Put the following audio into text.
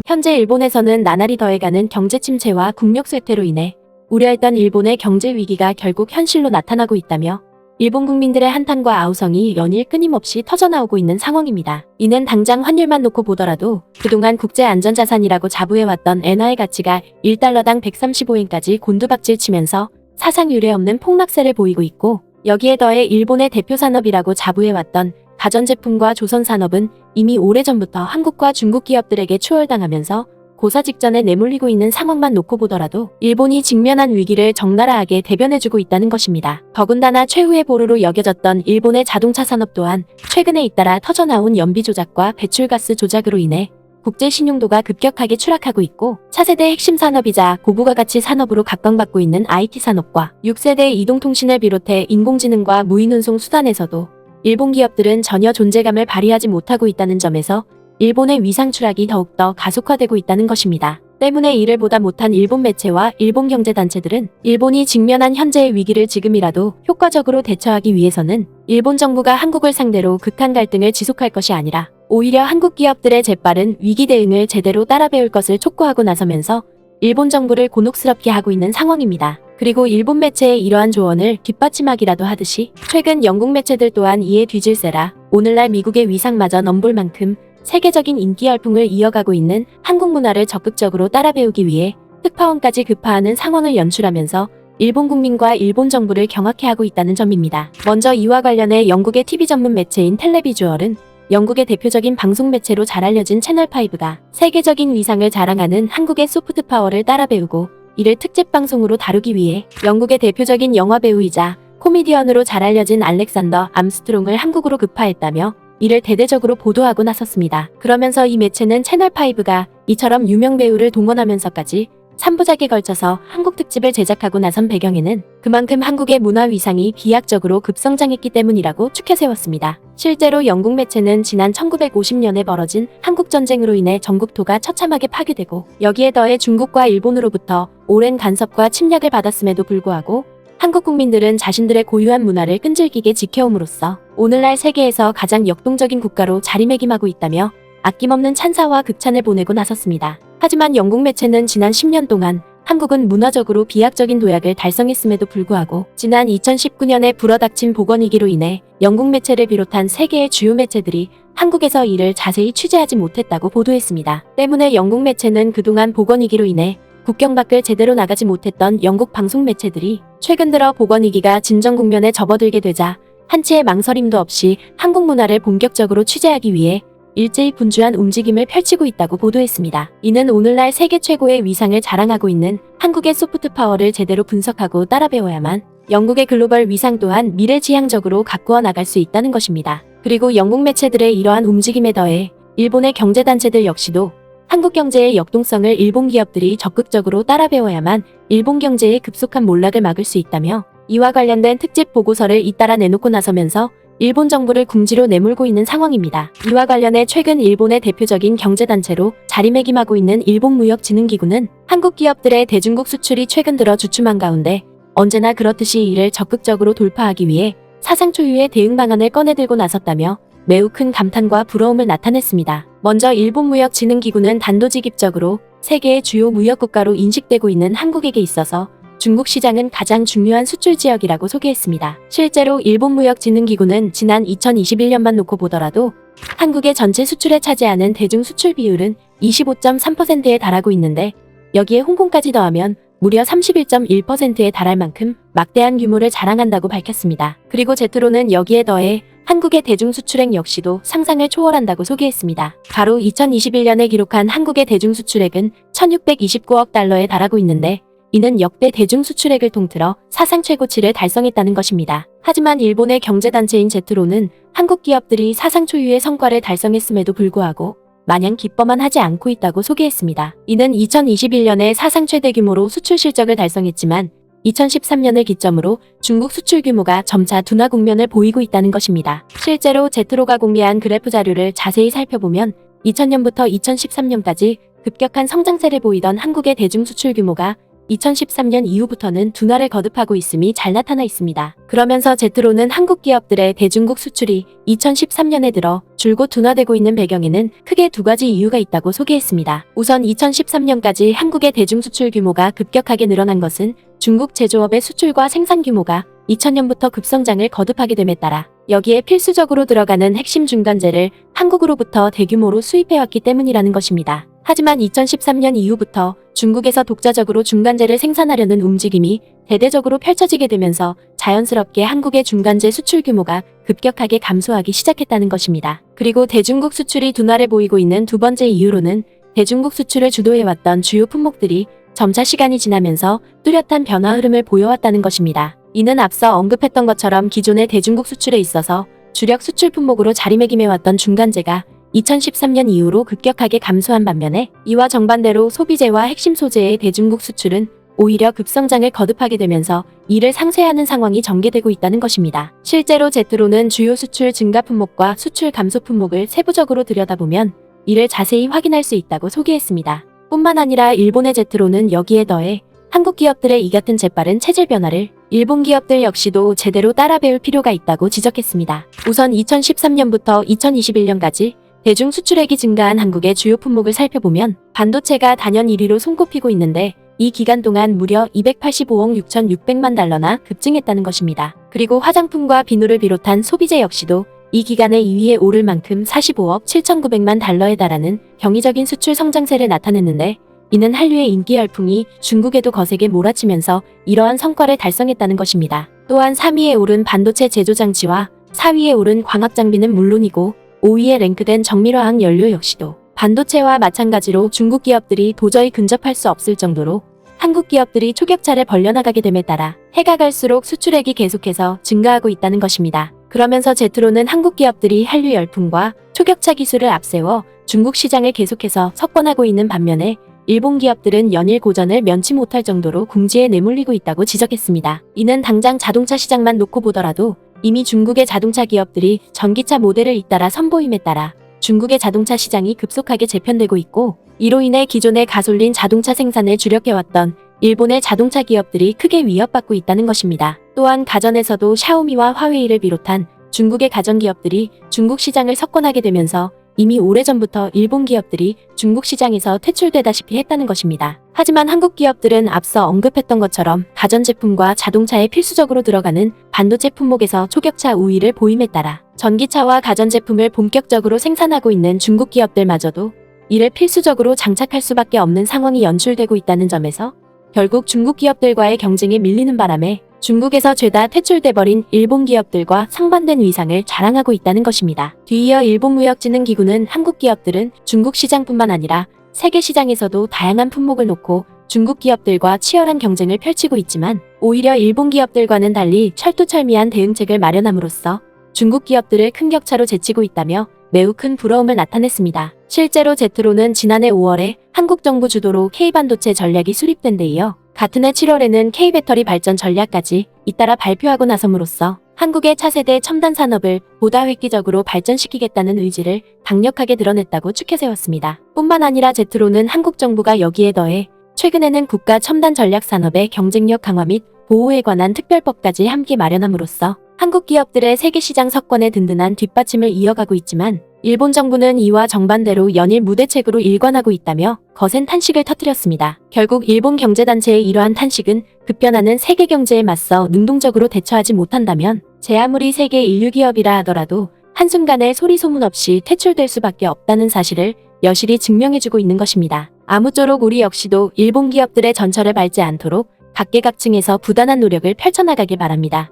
현재 일본에서는 나날이 더해가는 경제 침체와 국력 쇠퇴로 인해 우려했던 일본의 경제 위기가 결국 현실로 나타나고 있다며 일본 국민들의 한탄과 아우성이 연일 끊임없이 터져나오고 있는 상황입니다. 이는 당장 환율만 놓고 보더라도 그동안 국제안전자산이라고 자부해왔던 엔화의 가치가 1달러당 135엔까지 곤두박질 치면서 사상 유례 없는 폭락세를 보이고 있고, 여기에 더해 일본의 대표 산업이라고 자부해왔던 가전제품과 조선산업은 이미 오래전부터 한국과 중국 기업들에게 추월당하면서 고사 직전에 내몰리고 있는 상황만 놓고 보더라도 일본이 직면한 위기를 적나라하게 대변해주고 있다는 것입니다. 더군다나 최후의 보루로 여겨졌던 일본의 자동차 산업 또한 최근에 잇따라 터져나온 연비 조작과 배출가스 조작으로 인해 국제 신용도가 급격하게 추락하고 있고, 차세대 핵심 산업이자 고부가 가치 산업으로 각광받고 있는 IT 산업과 6세대 이동통신을 비롯해 인공지능과 무인운송 수단에서도 일본 기업들은 전혀 존재감을 발휘하지 못하고 있다는 점에서 일본의 위상 추락이 더욱더 가속화되고 있다는 것입니다. 때문에 이를 보다 못한 일본 매체와 일본 경제단체들은 일본이 직면한 현재의 위기를 지금이라도 효과적으로 대처하기 위해서는 일본 정부가 한국을 상대로 극한 갈등을 지속할 것이 아니라 오히려 한국 기업들의 재빠른 위기 대응을 제대로 따라 배울 것을 촉구하고 나서면서 일본 정부를 곤혹스럽게 하고 있는 상황입니다. 그리고 일본 매체의 이러한 조언을 뒷받침하기라도 하듯이 최근 영국 매체들 또한 이에 뒤질세라 오늘날 미국의 위상마저 넘볼 만큼 세계적인 인기 열풍을 이어가고 있는 한국 문화를 적극적으로 따라 배우기 위해 특파원까지 급파하는 상황을 연출하면서 일본 국민과 일본 정부를 경악해 하고 있다는 점입니다. 먼저 이와 관련해 영국의 TV 전문 매체인 텔레비주얼은 영국의 대표적인 방송 매체로 잘 알려진 채널5가 세계적인 위상을 자랑하는 한국의 소프트 파워를 따라 배우고 이를 특집 방송으로 다루기 위해 영국의 대표적인 영화 배우이자 코미디언으로 잘 알려진 알렉산더 암스트롱을 한국으로 급파했다며 이를 대대적으로 보도하고 나섰습니다. 그러면서 이 매체는 채널5가 이처럼 유명 배우를 동원하면서까지 3부작에 걸쳐서 한국 특집을 제작하고 나선 배경에는 그만큼 한국의 문화 위상이 비약적으로 급성장했기 때문이라고 추켜세웠습니다. 실제로 영국 매체는 지난 1950년에 벌어진 한국전쟁으로 인해 전국토가 처참하게 파괴되고 여기에 더해 중국과 일본으로부터 오랜 간섭과 침략을 받았음에도 불구하고 한국 국민들은 자신들의 고유한 문화를 끈질기게 지켜옴으로써 오늘날 세계에서 가장 역동적인 국가로 자리매김하고 있다며 아낌없는 찬사와 극찬을 보내고 나섰습니다. 하지만 영국 매체는 지난 10년 동안 한국은 문화적으로 비약적인 도약을 달성했음에도 불구하고 지난 2019년에 불어닥친 보건위기로 인해 영국 매체를 비롯한 세계의 주요 매체들이 한국에서 이를 자세히 취재하지 못했다고 보도했습니다. 때문에 영국 매체는 그동안 보건위기로 인해 국경 밖을 제대로 나가지 못했던 영국 방송 매체들이 최근 들어 보건위기가 진정 국면에 접어들게 되자 한치의 망설임도 없이 한국 문화를 본격적으로 취재하기 위해 일제히 분주한 움직임을 펼치고 있다고 보도했습니다. 이는 오늘날 세계 최고의 위상을 자랑하고 있는 한국의 소프트 파워를 제대로 분석하고 따라 배워야만 영국의 글로벌 위상 또한 미래지향적으로 가꾸어 나갈 수 있다는 것입니다. 그리고 영국 매체들의 이러한 움직임에 더해 일본의 경제단체들 역시도 한국 경제의 역동성을 일본 기업들이 적극적으로 따라 배워야만 일본 경제의 급속한 몰락을 막을 수 있다며 이와 관련된 특집 보고서를 잇따라 내놓고 나서면서 일본 정부를 궁지로 내몰고 있는 상황입니다. 이와 관련해 최근 일본의 대표적인 경제단체로 자리매김하고 있는 일본무역진흥기구는 한국 기업들의 대중국 수출이 최근 들어 주춤한 가운데 언제나 그렇듯이 이를 적극적으로 돌파하기 위해 사상 초유의 대응 방안을 꺼내들고 나섰다며 매우 큰 감탄과 부러움을 나타냈습니다. 먼저 일본무역진흥기구는 단도직입적으로 세계의 주요 무역국가로 인식되고 있는 한국에게 있어서 중국 시장은 가장 중요한 수출 지역이라고 소개했습니다. 실제로 일본무역진흥기구는 지난 2021년만 놓고 보더라도 한국의 전체 수출에 차지하는 대중 수출 비율은 25.3%에 달하고 있는데 여기에 홍콩까지 더하면 무려 31.1%에 달할 만큼 막대한 규모를 자랑한다고 밝혔습니다. 그리고 제트로는 여기에 더해 한국의 대중 수출액 역시도 상상을 초월한다고 소개했습니다. 바로 2021년에 기록한 한국의 대중 수출액은 1629억 달러에 달하고 있는데 이는 역대 대중 수출액을 통틀어 사상 최고치를 달성했다는 것입니다. 하지만 일본의 경제단체인 제트로는 한국 기업들이 사상 초유의 성과를 달성했음에도 불구하고 마냥 기뻐만 하지 않고 있다고 소개했습니다. 이는 2021년에 사상 최대 규모로 수출 실적을 달성했지만 2013년을 기점으로 중국 수출 규모가 점차 둔화 국면을 보이고 있다는 것입니다. 실제로 제트로가 공개한 그래프 자료를 자세히 살펴보면 2000년부터 2013년까지 급격한 성장세를 보이던 한국의 대중 수출 규모가 2013년 이후부터는 둔화를 거듭하고 있음이 잘 나타나 있습니다. 그러면서 제트로는 한국 기업들의 대중국 수출이 2013년에 들어 줄곧 둔화되고 있는 배경에는 크게 두 가지 이유가 있다고 소개했습니다. 우선 2013년까지 한국의 대중 수출 규모가 급격하게 늘어난 것은 중국 제조업의 수출과 생산 규모가 2000년부터 급성장을 거듭하게 됨에 따라 여기에 필수적으로 들어가는 핵심 중간재를 한국으로부터 대규모로 수입해왔기 때문이라는 것입니다. 하지만 2013년 이후부터 중국에서 독자적으로 중간재를 생산하려는 움직임이 대대적으로 펼쳐지게 되면서 자연스럽게 한국의 중간재 수출 규모가 급격하게 감소하기 시작했다는 것입니다. 그리고 대중국 수출이 둔화를 보이고 있는 두 번째 이유로는 대중국 수출을 주도해왔던 주요 품목들이 점차 시간이 지나면서 뚜렷한 변화 흐름을 보여왔다는 것입니다. 이는 앞서 언급했던 것처럼 기존의 대중국 수출에 있어서 주력 수출 품목으로 자리매김해왔던 중간재가 2013년 이후로 급격하게 감소한 반면에 이와 정반대로 소비재와 핵심 소재의 대중국 수출은 오히려 급성장을 거듭하게 되면서 이를 상쇄하는 상황이 전개되고 있다는 것입니다. 실제로 제트로는 주요 수출 증가 품목과 수출 감소 품목을 세부적으로 들여다보면 이를 자세히 확인할 수 있다고 소개했습니다. 뿐만 아니라 일본의 제트로는 여기에 더해 한국 기업들의 이 같은 재빠른 체질 변화를 일본 기업들 역시도 제대로 따라 배울 필요가 있다고 지적했습니다. 우선 2013년부터 2021년까지 대중 수출액이 증가한 한국의 주요 품목을 살펴보면 반도체가 단연 1위로 손꼽히고 있는데 이 기간 동안 무려 285억 6,600만 달러나 급증했다는 것입니다. 그리고 화장품과 비누를 비롯한 소비재 역시도 이 기간에 2위에 오를 만큼 45억 7,900만 달러에 달하는 경이적인 수출 성장세를 나타냈는데 이는 한류의 인기 열풍이 중국에도 거세게 몰아치면서 이러한 성과를 달성했다는 것입니다. 또한 3위에 오른 반도체 제조장치와 4위에 오른 광학장비는 물론이고 5위에 랭크된 정밀화학 연료 역시도 반도체와 마찬가지로 중국 기업들이 도저히 근접할 수 없을 정도로 한국 기업들이 초격차를 벌려나가게 됨에 따라 해가 갈수록 수출액이 계속해서 증가하고 있다는 것입니다. 그러면서 제트로는 한국 기업들이 한류 열풍과 초격차 기술을 앞세워 중국 시장을 계속해서 석권하고 있는 반면에 일본 기업들은 연일 고전을 면치 못할 정도로 궁지에 내몰리고 있다고 지적했습니다. 이는 당장 자동차 시장만 놓고 보더라도 이미 중국의 자동차 기업들이 전기차 모델을 잇따라 선보임에 따라 중국의 자동차 시장이 급속하게 재편되고 있고 이로 인해 기존의 가솔린 자동차 생산을 주력해왔던 일본의 자동차 기업들이 크게 위협받고 있다는 것입니다. 또한 가전에서도 샤오미와 화웨이를 비롯한 중국의 가전기업들이 중국 시장을 석권하게 되면서 이미 오래전부터 일본 기업들이 중국 시장에서 퇴출되다시피 했다는 것입니다. 하지만 한국 기업들은 앞서 언급했던 것처럼 가전제품과 자동차에 필수적으로 들어가는 반도체 품목에서 초격차 우위를 보임에 따라 전기차와 가전제품을 본격적으로 생산하고 있는 중국 기업들마저도 이를 필수적으로 장착할 수밖에 없는 상황이 연출되고 있다는 점에서 결국 중국 기업들과의 경쟁에 밀리는 바람에 중국에서 죄다 퇴출돼버린 일본 기업들과 상반된 위상을 자랑하고 있다는 것입니다. 뒤이어 일본무역진흥기구는 한국 기업들은 중국 시장뿐만 아니라 세계 시장에서도 다양한 품목을 놓고 중국 기업들과 치열한 경쟁을 펼치고 있지만 오히려 일본 기업들과는 달리 철두철미한 대응책을 마련함으로써 중국 기업들을 큰 격차로 제치고 있다며 매우 큰 부러움을 나타냈습니다. 실제로 제트로는 지난해 5월에 한국 정부 주도로 K반도체 전략이 수립된 데 이어 같은 해 7월에는 K배터리 발전 전략까지 잇따라 발표하고 나섬으로써 한국의 차세대 첨단 산업을 보다 획기적으로 발전시키겠다는 의지를 강력하게 드러냈다고 추켜세웠습니다. 뿐만 아니라 제트로는 한국 정부가 여기에 더해 최근에는 국가 첨단 전략 산업의 경쟁력 강화 및 보호에 관한 특별법까지 함께 마련함으로써 한국 기업들의 세계시장 석권에 든든한 뒷받침을 이어가고 있지만 일본 정부는 이와 정반대로 연일 무대책으로 일관하고 있다며 거센 탄식을 터뜨렸습니다. 결국 일본 경제단체의 이러한 탄식은 급변하는 세계 경제에 맞서 능동적으로 대처하지 못한다면 제 아무리 세계 인류 기업이라 하더라도 한순간에 소리 소문 없이 퇴출될 수밖에 없다는 사실을 여실히 증명해주고 있는 것입니다. 아무쪼록 우리 역시도 일본 기업들의 전철을 밟지 않도록 각계각층에서 부단한 노력을 펼쳐나가길 바랍니다.